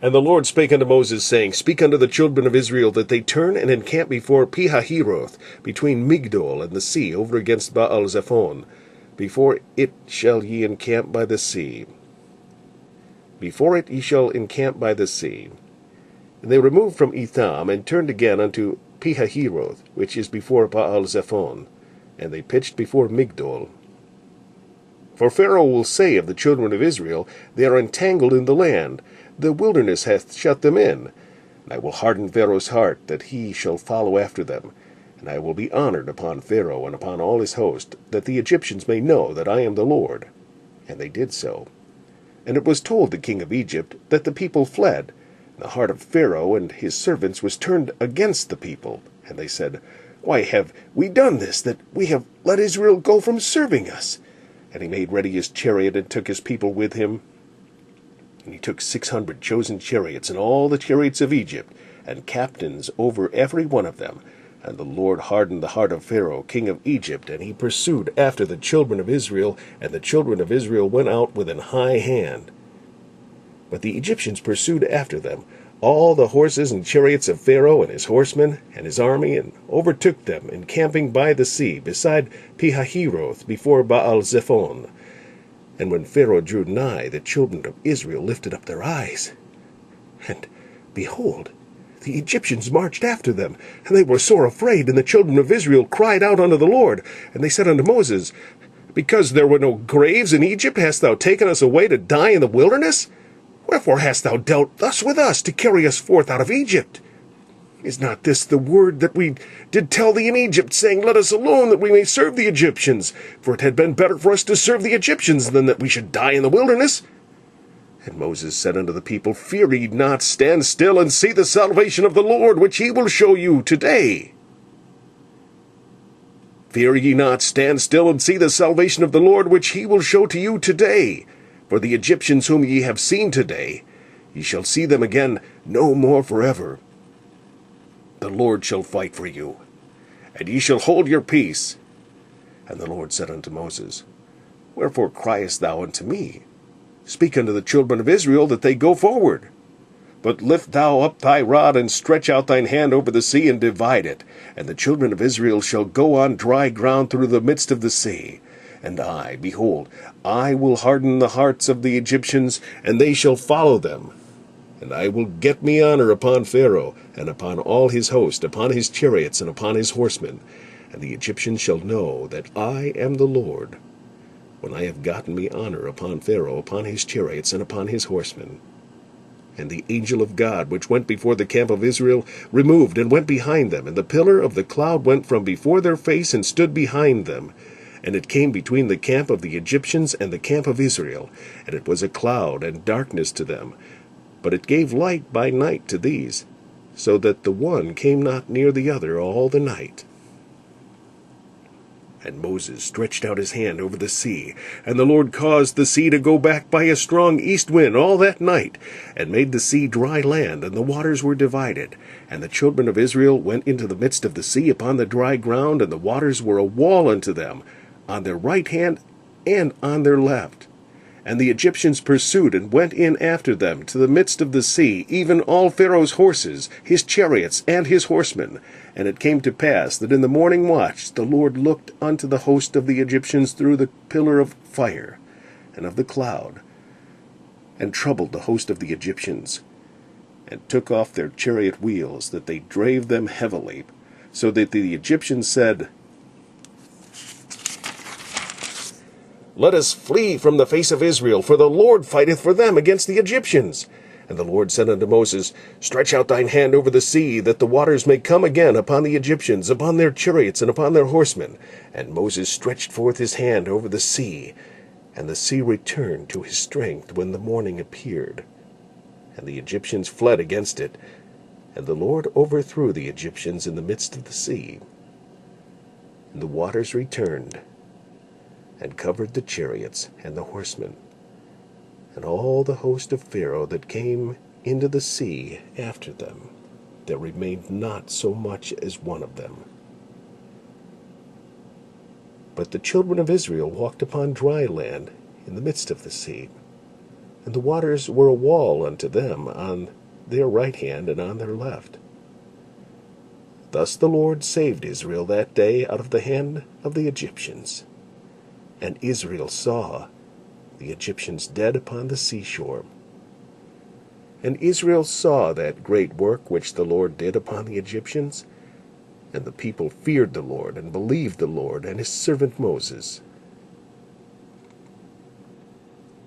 And the Lord spake unto Moses, saying, Speak unto the children of Israel, that they turn and encamp before hahiroth, between Migdol and the sea, over against Baal zephon. Before it shall ye encamp by the sea. Before it ye shall encamp by the sea. And they removed from Etham, and turned again unto hahiroth, which is before Baal zephon. And they pitched before Migdol. For Pharaoh will say of the children of Israel, They are entangled in the land, the wilderness hath shut them in. And I will harden Pharaoh's heart, that he shall follow after them. And I will be honored upon Pharaoh and upon all his host, that the Egyptians may know that I am the Lord. And they did so. And it was told the king of Egypt that the people fled. And the heart of Pharaoh and his servants was turned against the people. And they said, Why have we done this, that we have let Israel go from serving us? And he made ready his chariot, and took his people with him. And he took 600 chosen chariots, and all the chariots of Egypt, and captains over every one of them. And the Lord hardened the heart of Pharaoh, king of Egypt, and he pursued after the children of Israel, and the children of Israel went out with an high hand. But the Egyptians pursued after them, all the horses and chariots of Pharaoh and his horsemen and his army, and overtook them, encamping by the sea, beside hahiroth, before Baal zephon. And when Pharaoh drew nigh, the children of Israel lifted up their eyes. And, behold, the Egyptians marched after them, and they were sore afraid. And the children of Israel cried out unto the Lord. And they said unto Moses, Because there were no graves in Egypt, hast thou taken us away to die in the wilderness? Wherefore hast thou dealt thus with us, to carry us forth out of Egypt? Is not this the word that we did tell thee in Egypt, saying, Let us alone, that we may serve the Egyptians? For it had been better for us to serve the Egyptians, than that we should die in the wilderness. And Moses said unto the people, Fear ye not, stand still, and see the salvation of the Lord, which he will show you today. Fear ye not, stand still, and see the salvation of the Lord, which he will show to you today. For the Egyptians whom ye have seen today, ye shall see them again no more forever. The Lord shall fight for you, and ye shall hold your peace. And the Lord said unto Moses, Wherefore criest thou unto me? Speak unto the children of Israel, that they go forward. But lift thou up thy rod, and stretch out thine hand over the sea, and divide it. And the children of Israel shall go on dry ground through the midst of the sea. And I, behold, I will harden the hearts of the Egyptians, and they shall follow them. And I will get me honor upon Pharaoh, and upon all his host, upon his chariots, and upon his horsemen. And the Egyptians shall know that I am the Lord, when I have gotten me honor upon Pharaoh, upon his chariots, and upon his horsemen. And the angel of God, which went before the camp of Israel, removed, and went behind them. And the pillar of the cloud went from before their face, and stood behind them. And it came between the camp of the Egyptians and the camp of Israel. And it was a cloud and darkness to them. But it gave light by night to these, so that the one came not near the other all the night. And Moses stretched out his hand over the sea, and the Lord caused the sea to go back by a strong east wind all that night, and made the sea dry land, and the waters were divided. And the children of Israel went into the midst of the sea upon the dry ground, and the waters were a wall unto them, on their right hand and on their left. And the Egyptians pursued, and went in after them to the midst of the sea, even all Pharaoh's horses, his chariots, and his horsemen. And it came to pass that in the morning watch the Lord looked unto the host of the Egyptians through the pillar of fire and of the cloud, and troubled the host of the Egyptians, and took off their chariot wheels, that they drave them heavily, so that the Egyptians said, Let us flee from the face of Israel, for the Lord fighteth for them against the Egyptians. And the Lord said unto Moses, Stretch out thine hand over the sea, that the waters may come again upon the Egyptians, upon their chariots, and upon their horsemen. And Moses stretched forth his hand over the sea, and the sea returned to his strength when the morning appeared. And the Egyptians fled against it, and the Lord overthrew the Egyptians in the midst of the sea. And the waters returned, and covered the chariots and the horsemen, and all the host of Pharaoh that came into the sea after them. There remained not so much as one of them. But the children of Israel walked upon dry land in the midst of the sea. and the waters were a wall unto them on their right hand and on their left. Thus the Lord saved Israel that day out of the hand of the Egyptians. And Israel saw the Egyptians dead upon the seashore. And Israel saw that great work which the Lord did upon the Egyptians, and the people feared the Lord, and believed the Lord and his servant Moses.